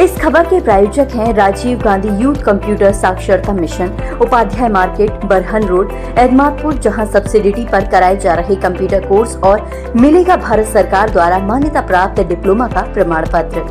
इस खबर के प्रायोजक हैं राजीव गांधी यूथ कंप्यूटर साक्षरता मिशन, उपाध्याय मार्केट, बरहन रोड, एदमातपुर, जहां सब्सिडिटी पर कराए जा रहे कंप्यूटर कोर्स और मिलेगा भारत सरकार द्वारा मान्यता प्राप्त डिप्लोमा का प्रमाण पत्र।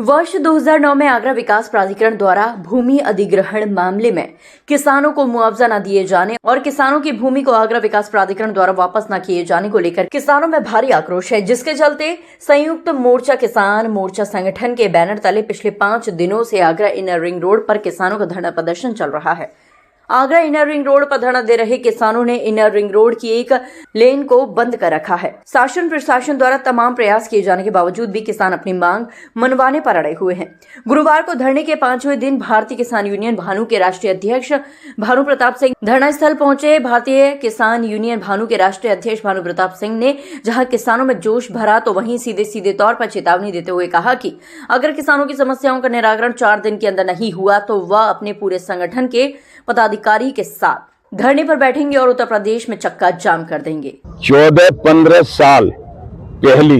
वर्ष 2009 में आगरा विकास प्राधिकरण द्वारा भूमि अधिग्रहण मामले में किसानों को मुआवजा न दिए जाने और किसानों की भूमि को आगरा विकास प्राधिकरण द्वारा वापस न किए जाने को लेकर किसानों में भारी आक्रोश है, जिसके चलते संयुक्त मोर्चा किसान मोर्चा संगठन के बैनर तले पिछले 5 दिनों से आगरा इनर रिंग रोड पर किसानों का धरना प्रदर्शन चल रहा है। आगरा इनर रिंग रोड पर धरना दे रहे किसानों ने इनर रिंग रोड की एक लेन को बंद कर रखा है। शासन प्रशासन द्वारा तमाम प्रयास किए जाने के बावजूद भी किसान अपनी मांग मनवाने पर अड़े हुए हैं। गुरुवार को धरने के 5वें दिन भारतीय किसान यूनियन भानु के राष्ट्रीय अध्यक्ष भानु प्रताप सिंह धरना स्थल पहुंचे। भारतीय किसान यूनियन भानु के राष्ट्रीय अध्यक्ष भानु प्रताप सिंह ने जहां किसानों में जोश भरा, तो वहीं सीधे तौर पर चेतावनी देते हुए कहा कि अगर किसानों की समस्याओं का निराकरण 4 दिन के अंदर नहीं हुआ तो वह अपने पूरे संगठन के पदाधिकारी के साथ धरने पर बैठेंगे और उत्तर प्रदेश में चक्का जाम कर देंगे। 14-15 साल पहले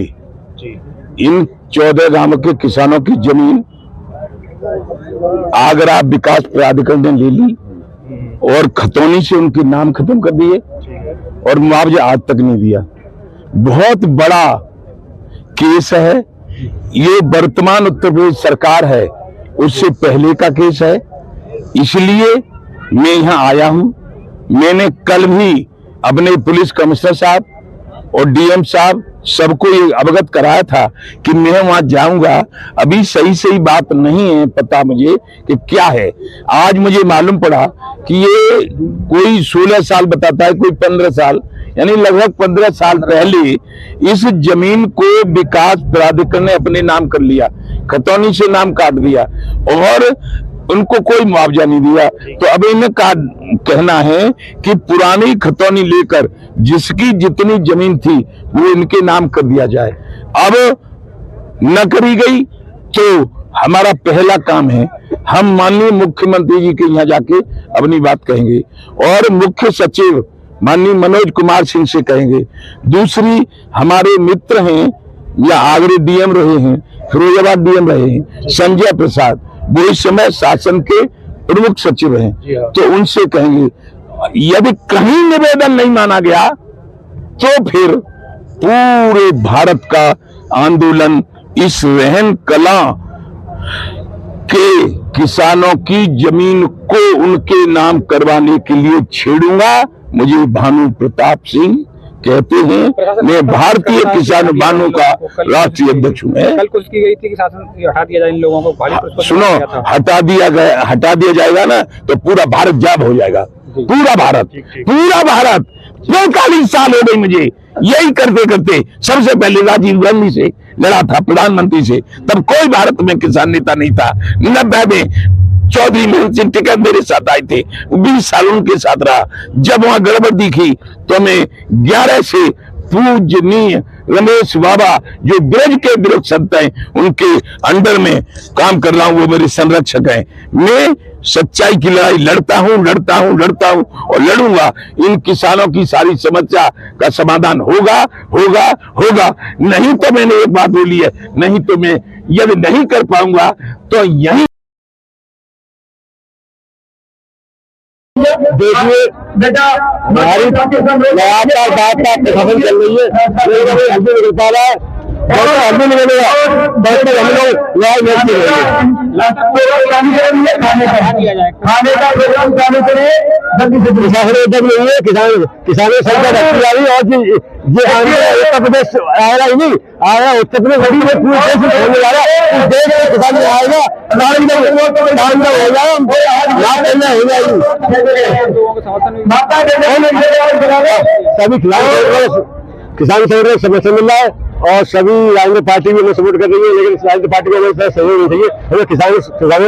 इन 14 गांवों के किसानों की जमीन आगरा विकास प्राधिकरण ने ले ली और खतौनी से उनके नाम खत्म कर दिए और मुआवजा आज तक नहीं दिया। बहुत बड़ा केस है ये, वर्तमान उत्तर प्रदेश सरकार है उससे पहले का केस है, इसलिए मैं यहाँ आया हूं। मैंने कल भी अपने पुलिस कमिश्नर साहब और डीएम साहब सबको ये अवगत कराया था कि मैं वहां जाऊंगा। अभी सही बात नहीं है पता मुझे कि क्या है। आज मुझे मालूम पड़ा कि ये कोई 16 साल बताता है, कोई 15 साल, यानी लगभग 15 साल पहले इस जमीन को विकास प्राधिकरण ने अपने नाम कर लिया, खतौनी से नाम काट दिया और उनको कोई मुआवजा नहीं दिया। तो अब इन्हें कहना है कि पुरानी खतौनी लेकर जिसकी जितनी जमीन थी वो इनके नाम कर दिया जाए। अब न करी गई तो हमारा पहला काम है, हम माननीय मुख्यमंत्री जी के यहाँ जाके अपनी बात कहेंगे और मुख्य सचिव माननीय मनोज कुमार सिंह से कहेंगे। दूसरी, हमारे मित्र हैं या आगरे डीएम रहे हैं, फिरोजाबाद डीएम रहे हैं, संजय प्रसाद, वो इस समय शासन के प्रमुख सचिव हैं, तो उनसे कहेंगे यदि कहीं निवेदन नहीं माना गया तो फिर पूरे भारत का आंदोलन इस रहन कला के किसानों की जमीन को उनके नाम करवाने के लिए छेड़ूंगा। मुझे भानु प्रताप सिंह कहते हैं, मैं भारतीय किसान भानु का राष्ट्रीय अध्यक्ष हूँ। कल कुछ की गई थी कि शासन हटा दिया जाए इन लोगों को। सुनो, हटा दिया जाएगा ना तो पूरा भारत जाम हो जाएगा। पूरा भारत 45 साल हो गई मुझे यही करते करते। सबसे पहले राजीव गांधी से लड़ा था, प्रधानमंत्री से, तब कोई भारत में किसान नेता नहीं था। 90 में चौधरी मोहन सिंह टिकैत मेरे साथ आए थे, 20 साल उनके साथ रहा। जब वहां गड़बड़ दिखी तो मैं 11 से पूजनीय रमेश बाबा जो ब्रज के विरुद्ध संत हैं उनके अंडर में काम कर रहा हूं, वो मेरे संरक्षक हैं। मैं सच्चाई की लड़ाई लड़ता हूं और लड़ूंगा। इन किसानों की सारी समस्या का समाधान होगा। नहीं तो मैंने एक बात बोली है, नहीं तो मैं यदि नहीं कर पाऊंगा तो यही देखिए बेटा लगातार बात खबर चल रही है। खाने का प्रोग्राम चालू करिए, किसानों सरकार अच्छी आ रही है और उत्तर प्रदेश आएगा ही नहीं, आएगा उत्तर प्रदेश बड़ी में पूरे देश में होने जा रहा है। देश में किसान आएगा सभी खिलाफ किसान संगठन समर्थन मिल रहा है और सभी राजनीतिक पार्टी भी हमें सपोर्ट कर रही है, लेकिन राजनीतिक पार्टी को हमें सहयोग नहीं चाहिए, हमें किसान संगठन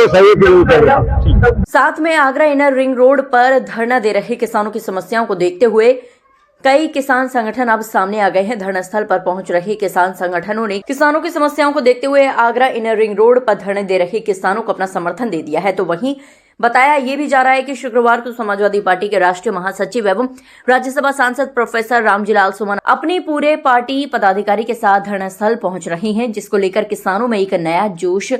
सहयोग की जरूरत है। साथ में आगरा इनर रिंग रोड पर धरना दे रहे किसानों की समस्याओं को देखते हुए कई किसान संगठन अब सामने आ गए हैं। धरना स्थल पर पहुंच रहे किसान संगठनों ने किसानों की समस्याओं को देखते हुए आगरा इनर रिंग रोड पर धरने दे रहे किसानों को अपना समर्थन दे दिया है। तो वहीं बताया ये भी जा रहा है कि शुक्रवार को समाजवादी पार्टी के राष्ट्रीय महासचिव एवं राज्यसभा सांसद प्रोफेसर रामजीलाल सुमन अपने पूरे पार्टी पदाधिकारी के साथ धरना स्थल पहुंच रहे हैं, जिसको लेकर किसानों में एक नया जोश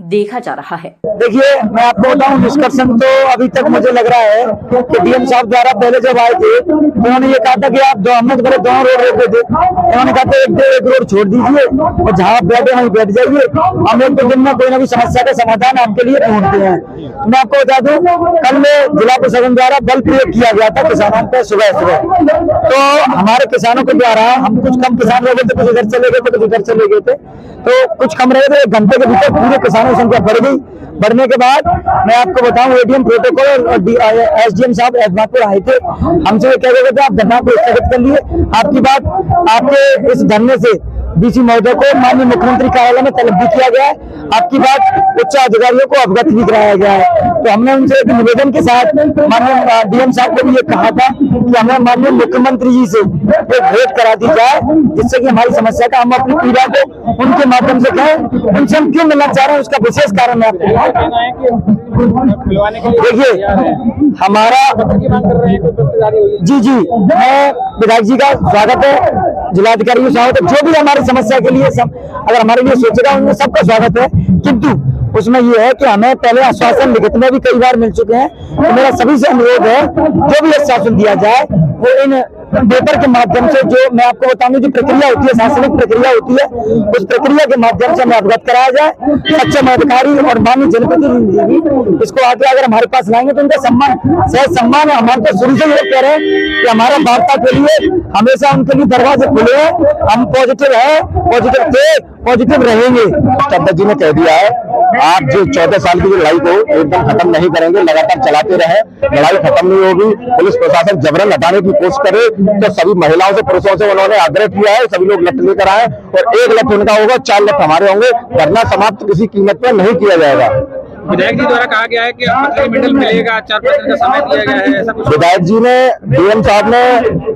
देखा जा रहा है। देखिए, मैं आपको बताऊं, डिस्कशन तो अभी तक मुझे लग रहा है कि डीएम साहब द्वारा पहले जब आए थे तो उन्होंने ये कहा था कि आप हम लोग दोनों रोड रोकते थे। उन्होंने कहा था एक रोड छोड़ दीजिए और जहाँ आप बैठे वहीं बैठ जाइए, हम एक दो दिन में कोई ना कोई समस्या का समाधान आपके लिए ढूंढते हैं। मैं आपको बता दूं, कल जिला प्रशासन द्वारा बल प्रयोग किया गया था किसानों पर सुबह, तो हमारे किसानों के द्वारा, हम कुछ कम किसान रह गए थे, कुछ इधर चले गए थे, कुछ उधर चले गए थे, तो कुछ कम रहे थे। 1 घंटे के भीतर पूरे किसानों की संख्या बढ़ गई। बढ़ने के बाद मैं आपको बताऊं, एडीएम प्रोटोकॉल और एसडीएम साहब एदमापुर आए थे, हमसे कह रहे थे आप धरना को स्थगित कर लिए। आपकी बात, आपके इस धरने से डीसी महोदय को माननीय मुख्यमंत्री कार्यालय में तलब भी किया गया है। आपकी बात उच्च अधिकारियों को अवगत भी कराया गया है। तो हमने उनसे एक निवेदन के साथ माननीय डीएम साहब को भी ये कहा था कि हमें माननीय मुख्यमंत्री जी से एक भेंट करा दी जाए, जिससे कि हमारी समस्या का हम अपनी पीड़ा को उनके माध्यम से कहें। उनसे हम क्यों मिलना चाह रहे हैं, उसका विशेष कारण है आपको। देखिए, हमारा जी मैं विधायक जी का स्वागत है, जिलाधिकारी का स्वागत है, जो भी हमारी समस्या के लिए सब अगर हमारे लिए सोचेगा उनमें सबका स्वागत है। किंतु उसमें ये है कि हमें पहले आश्वासन लिखित में भी कई बार मिल चुके हैं। तो मेरा सभी से अनुरोध है, जो भी आश्वासन दिया जाए वो इन पेपर के माध्यम से, जो मैं आपको बताऊंगी जो प्रक्रिया होती है, शासनिक प्रक्रिया होती है, उस प्रक्रिया के माध्यम से हमें अवगत कराया जाए। सक्षम अधिकारी और माननीय जनप्रतिनिधि भी इसको आगे अगर हमारे पास लाएंगे तो उनका सम्मान, सहज सम्मान है। हमारे तो शुरू से ये कह रहे हैं कि हमारा वार्ता के लिए हमेशा उनके लिए दरवाजे खुले हैं। हम पॉजिटिव है, पॉजिटिव थे, पॉजिटिव रहेंगे। चड्डा जी ने कह दिया है, आप जो 14 साल की लड़ाई को एकदम खत्म नहीं करेंगे, लगातार चलाते रहे, लड़ाई खत्म नहीं होगी। पुलिस प्रशासन जबरन हटाने की कोशिश करे तो सभी महिलाओं से, पुरुषों से उन्होंने आग्रह किया है, सभी लोग लठ लेकर आए और 1 लठ उनका होगा, 4 लठ हमारे होंगे। धरना समाप्त किसी कीमत पर नहीं किया जाएगा। विधायक जी द्वारा कहा गया है कि मंत्रिमंडल मिलेगा, 4-5 दिन का समय दिया गया है, ऐसा कुछ? विधायक जी ने, डीएम साहब ने,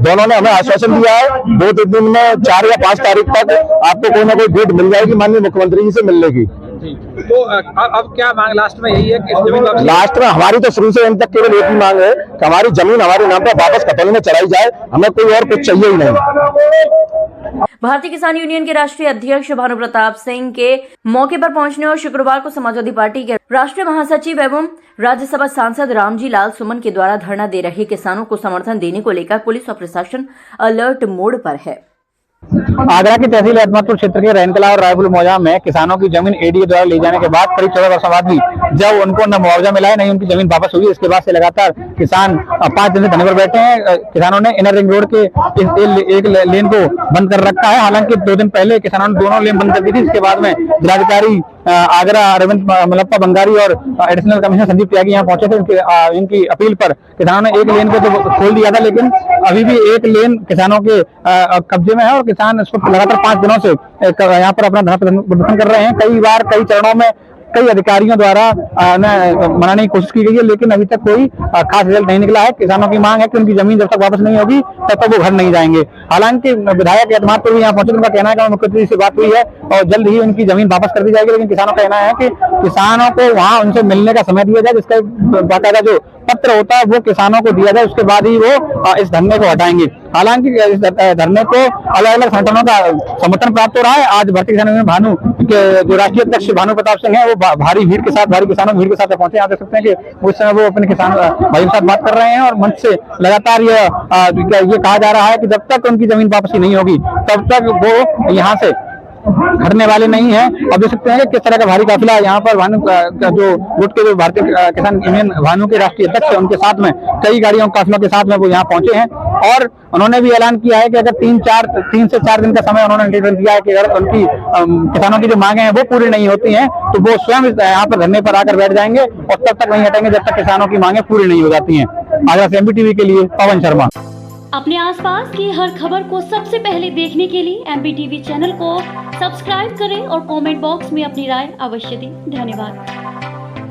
दोनों ने हमें आश्वासन दिया है 2 दिन में 4 या 5 तारीख तक आपको कोई ना कोई डेट मिल जाएगी माननीय मुख्यमंत्री जी से मिलने की। तो अब क्या मांग लास्ट में यही है कि जमीन वापस? लास्ट में हमारी तो शुरू से अंत तक केवल एक ही मांग है कि हमारी जमीन हमारे नाम पर वापस खतौनी में चढ़ाई जाए, हमें कोई और कुछ चाहिए ही नहीं। भारतीय किसान यूनियन के राष्ट्रीय अध्यक्ष भानु प्रताप सिंह के मौके पर पहुंचने और शुक्रवार को समाजवादी पार्टी के राष्ट्रीय महासचिव एवं राज्यसभा सांसद रामजीलाल सुमन के द्वारा धरना दे रहे किसानों को समर्थन देने को लेकर पुलिस और प्रशासन अलर्ट मोड पर है। आगरा की तहसील एदमापुर क्षेत्र के रैनकला और रायपुर मौजा में किसानों की जमीन एडीए द्वारा ले जाने के बाद करीब 14 वर्षों बाद भी जब उनको न मुआवजा मिला है, नहीं उनकी जमीन वापस हुई, इसके बाद से लगातार किसान 5 दिन से धरने पर बैठे हैं। किसानों ने इनर रिंग रोड के एक लेन को बंद कर रखा है। हालांकि 2 दिन पहले किसानों ने दोनों लेन बंद कर दी थी। इसके बाद में जिलाधिकारी आगरा अरविंद मलप्पा बंगारी और एडिशनल कमिश्नर संदीप त्यागी यहाँ पहुंचे थे। इनकी अपील पर किसानों ने एक लेन को तो खोल दिया था, लेकिन अभी भी एक लेन किसानों के कब्जे में है और किसान इसको लगातार 5 दिनों से यहाँ पर अपना धरना प्रदर्शन कर रहे हैं। कई बार कई चरणों में कई अधिकारियों द्वारा मनाने की कोशिश की गई है, लेकिन अभी तक कोई खास रिजल्ट नहीं निकला है। किसानों की मांग है कि उनकी जमीन जब तक वापस नहीं होगी तब तक वो घर नहीं जाएंगे। हालांकि विधायक एदमापुर भी यहाँ पहुंचे, उनका कहना है कि मुख्यमंत्री से बात हुई है और जल्द ही उनकी जमीन वापस कर दी जाएगी, लेकिन किसानों का कहना है कि किसानों को वहाँ उनसे मिलने का समय दिया जाए, जिसका बाकायदा जो पत्र होता है वो किसानों को दिया जाए, उसके बाद ही वो इस धरने को हटाएंगे। हालांकि इस धरने को अलग अलग संगठनों का समर्थन प्राप्त हो रहा है। आज भारतीय किसान यूनियन भानु के जो राष्ट्रीय अध्यक्ष भानु प्रताप सिंह है, वो भारी भीड़ के साथ, भारी किसानों की भीड़ के साथ पहुंचे। आप देख सकते हैं कि उस समय वो अपने किसान भाइयों के साथ बात कर रहे हैं और मंच से लगातार ये कहा जा रहा है कि जब तक उनकी जमीन वापसी नहीं होगी तब तक वो यहाँ से हटने वाले नहीं है। और देख सकते हैं कि किस तरह का भारी काफिला यहाँ पर भानु जो गुट के जो भारतीय किसान यूनियन भानु के राष्ट्रीय अध्यक्ष है, उनके साथ में कई गाड़ियों काफिलों के साथ में वो यहाँ पहुंचे हैं। और उन्होंने भी ऐलान किया है कि अगर 3 से 4 दिन का समय उन्होंने निर्धारित किया है कि अगर उनकी किसानों की जो मांगे हैं वो पूरी नहीं होती हैं तो वो स्वयं यहाँ पर धरने पर आकर बैठ जाएंगे और तब तक नहीं हटेंगे जब तक किसानों की मांगे पूरी नहीं हो जाती हैं। आगरा से MBTV के लिए पवन शर्मा। अपने आसपास की हर खबर को सबसे पहले देखने के लिए MBTV चैनल को सब्सक्राइब करें और कमेंट बॉक्स में अपनी राय अवश्य दें। धन्यवाद।